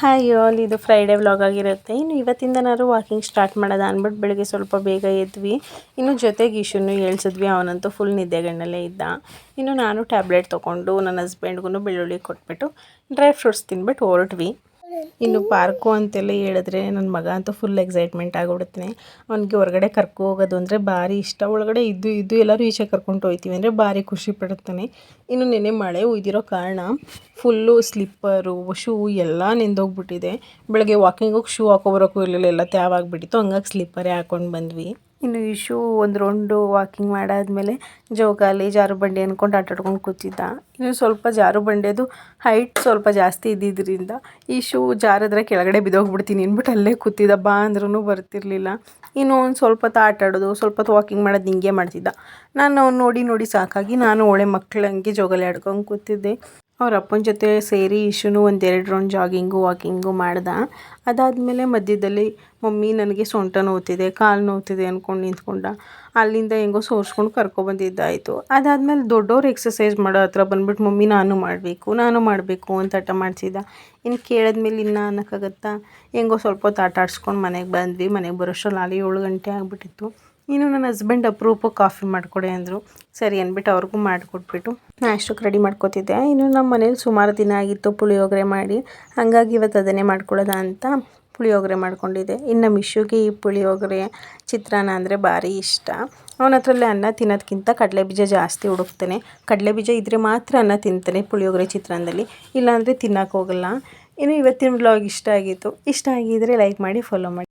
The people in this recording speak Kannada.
ಹಾಯ್ ಆಲ್, ಇದು ಫ್ರೈಡೇ ವ್ಲಾಗ್ ಆಗಿರುತ್ತೆ. ಇನ್ನು ಇವತ್ತಿಂದ ನಾನು ವಾಕಿಂಗ್ ಸ್ಟಾರ್ಟ್ ಮಾಡೋದು ಅಂದ್ಬಿಟ್ಟು ಬೆಳಗ್ಗೆ ಸ್ವಲ್ಪ ಬೇಗ ಎದ್ವಿ. ಇನ್ನು ಜೊತೆಗೆ ಇಶುನು ಹೇಳ್ಸಿದ್ವಿ. ಅವನಂತೂ ಫುಲ್ ನಿದ್ದೆಗಣ್ಣಲ್ಲೇ ಇದ್ದ. ಇನ್ನು ನಾನು ಟ್ಯಾಬ್ಲೆಟ್ ತೊಗೊಂಡು ನನ್ನ ಹಸ್ಬೆಂಡ್ಗೂ ಬೆಳ್ಳುಳ್ಳಿ ಕೊಟ್ಬಿಟ್ಟು ಡ್ರೈ ಫ್ರೂಟ್ಸ್ ತಿಂದ್ಬಿಟ್ಟು ಹೊರಟ್ವಿ. ಇನ್ನು ಪಾರ್ಕು ಅಂತೆಲ್ಲ ಹೇಳಿದ್ರೆ ನನ್ನ ಮಗ ಅಂತೂ ಫುಲ್ ಎಕ್ಸೈಟ್ಮೆಂಟ್ ಆಗಿಬಿಡುತ್ತಾನೆ. ಅವನಿಗೆ ಹೊರಗಡೆ ಕರ್ಕೊ ಹೋಗೋದು ಅಂದರೆ ಭಾರಿ ಇಷ್ಟ. ಒಳಗಡೆ ಇದ್ದು ಎಲ್ಲರೂ ಈಚೆ ಕರ್ಕೊಂಡು ಹೋಗ್ತೀವಿ ಅಂದರೆ ಭಾರಿ ಖುಷಿ ಪಡುತ್ತಾನೆ. ಇನ್ನು ನೆನ್ನೆ ಮಳೆ ಉಯ್ದಿರೋ ಕಾರಣ ಫುಲ್ಲು ಸ್ಲಿಪ್ಪರು ಶೂ ಎಲ್ಲ ನೆಂದೋಗ್ಬಿಟ್ಟಿದೆ. ಬೆಳಗ್ಗೆ ವಾಕಿಂಗಿಗೆ ಶೂ ಹಾಕೊಬರೋಕ್ಕೂ ಇರಲಿಲ್ಲ, ಎಲ್ಲ ತ್ಯಾವಾಗಿಬಿಟ್ಟಿತ್ತು. ಹಂಗಾಗಿ ಸ್ಲಿಪ್ಪರೇ ಹಾಕ್ಕೊಂಡು ಬಂದ್ವಿ. ಇನ್ನು ಈ ಶೂ ಒಂದು ರೌಂಡು ವಾಕಿಂಗ್ ಮಾಡಾದಮೇಲೆ ಜೋಕಾಲಿ ಜಾರು ಬಂಡಿ ಅಂದ್ಕೊಂಡು ಆಟಾಡ್ಕೊಂಡು ಕೂತಿದ್ದ. ಇನ್ನು ಸ್ವಲ್ಪ ಜಾರು ಬಂಡಿಯದು ಹೈಟ್ ಸ್ವಲ್ಪ ಜಾಸ್ತಿ ಇದ್ದಿದ್ದರಿಂದ ಈ ಶೂ ಜಾರಿದ್ರೆ ಕೆಳಗಡೆ ಬಿದ್ದೋಗ್ಬಿಡ್ತೀನಿ ಅಂದ್ಬಿಟ್ಟು ಅಲ್ಲೇ ಕೂತಿದ್ದ. ಬಾ ಅಂದ್ರೂ ಬರ್ತಿರ್ಲಿಲ್ಲ. ಇನ್ನು ಒಂದು ಸ್ವಲ್ಪ ಹೊತ್ತು ಆಟಾಡೋದು, ಸ್ವಲ್ಪ ಹೊತ್ತು ವಾಕಿಂಗ್ ಮಾಡೋದು ಹಿಂಗೆ ಮಾಡ್ತಿದ್ದ. ನಾನು ಅವ್ನು ನೋಡಿ ಸಾಕಾಗಿ ನಾನು ಒಳ್ಳೆ ಮಕ್ಕಳಂಗೆ ಜೋಕಾಲಿ ಆಡ್ಕೊಂಡು ಕೂತಿದ್ದೆ. ಅವ್ರ ಅಪ್ಪನ ಜೊತೆ ಸೇರಿ ಇಶುನು ಒಂದೆರಡು ರೌಂಡ್ ಜಾಗಿಂಗು ವಾಕಿಂಗು ಮಾಡ್ದ. ಅದಾದಮೇಲೆ ಮಧ್ಯದಲ್ಲಿ ಮಮ್ಮಿ ನನಗೆ ಸೊಂಟ ನೋವ್ತಿದೆ, ಕಾಲು ನೋವ್ತಿದೆ ಅಂದ್ಕೊಂಡು ನಿಂತ್ಕೊಂಡ. ಅಲ್ಲಿಂದ ಹೆಂಗೋ ಸೋರಿಸ್ಕೊಂಡು ಕರ್ಕೊಬಂದಿದ್ದಾಯಿತು. ಅದಾದಮೇಲೆ ದೊಡ್ಡವ್ರು ಎಕ್ಸಸೈಸ್ ಮಾಡೋ ಹತ್ರ ಬಂದ್ಬಿಟ್ಟು ಮಮ್ಮಿ ನಾನು ಮಾಡಬೇಕು ಅಂತ ಹಠ ಮಾಡ್ತಿದ್ದ. ಇನ್ನು ಕೇಳಿದ್ಮೇಲೆ ಇನ್ನು ಅನ್ನೋಕ್ಕಾಗತ್ತಾ, ಹೆಂಗೋ ಸ್ವಲ್ಪ ಹೊತ್ತು ಆಟ ಆಡಿಸ್ಕೊಂಡು ಮನೆಗೆ ಬಂದ್ವಿ. ಮನೆಗೆ ಬರೋಷ್ಟರಲ್ಲಿ ಅಲ್ಲಿ 7 ಗಂಟೆ ಆಗಿಬಿಟ್ಟಿತ್ತು. ಇನ್ನು ನನ್ನ ಹಸ್ಬೆಂಡ್ ಅಪರೂಪಕ್ಕೆ ಕಾಫಿ ಮಾಡಿಕೊಡೆ ಅಂದರು. ಸರಿ ಅಂದ್ಬಿಟ್ಟು ಅವ್ರಿಗೂ ಮಾಡಿಕೊಟ್ಬಿಟ್ಟು ನಾಷ್ಟಕ್ಕೆ ರೆಡಿ ಮಾಡ್ಕೋತಿದ್ದೆ. ಇನ್ನು ನಮ್ಮ ಮನೇಲಿ ಸುಮಾರು ದಿನ ಆಗಿತ್ತು ಪುಳಿಯೋಗರೆ ಮಾಡಿ, ಹಾಗಾಗಿ ಇವತ್ತು ಅದನ್ನೇ ಮಾಡ್ಕೊಳ್ಳೋದ ಅಂತ ಪುಳಿಯೋಗರೆ ಮಾಡ್ಕೊಂಡಿದ್ದೆ. ಇನ್ನು ಮಿಶುಗೆ ಈ ಪುಳಿಯೋಗರೆ ಚಿತ್ರಾನ್ನ ಅಂದರೆ ಭಾರಿ ಇಷ್ಟ. ಅವನ ಹತ್ರಲ್ಲೇ ಅನ್ನ ತಿನ್ನೋದಕ್ಕಿಂತ ಕಡಲೆಬೀಜ ಜಾಸ್ತಿ ಹುಡುಕ್ತಾನೆ. ಕಡಲೆಬೀಜ ಇದ್ದರೆ ಮಾತ್ರ ಅನ್ನ ತಿಂತಾನೆ ಪುಳಿಯೋಗರೆ ಚಿತ್ರಾನ್ನದಲ್ಲಿ, ಇಲ್ಲಾಂದರೆ ತಿನ್ನೋಕ್ಕೋಗಲ್ಲ. ಇನ್ನು ಇವತ್ತಿನ ವ್ಲಾಗ್ ಇಷ್ಟ ಆಗಿತ್ತು. ಇಷ್ಟ ಆಗಿದ್ದರೆ ಲೈಕ್ ಮಾಡಿ, ಫಾಲೋ ಮಾಡಿ.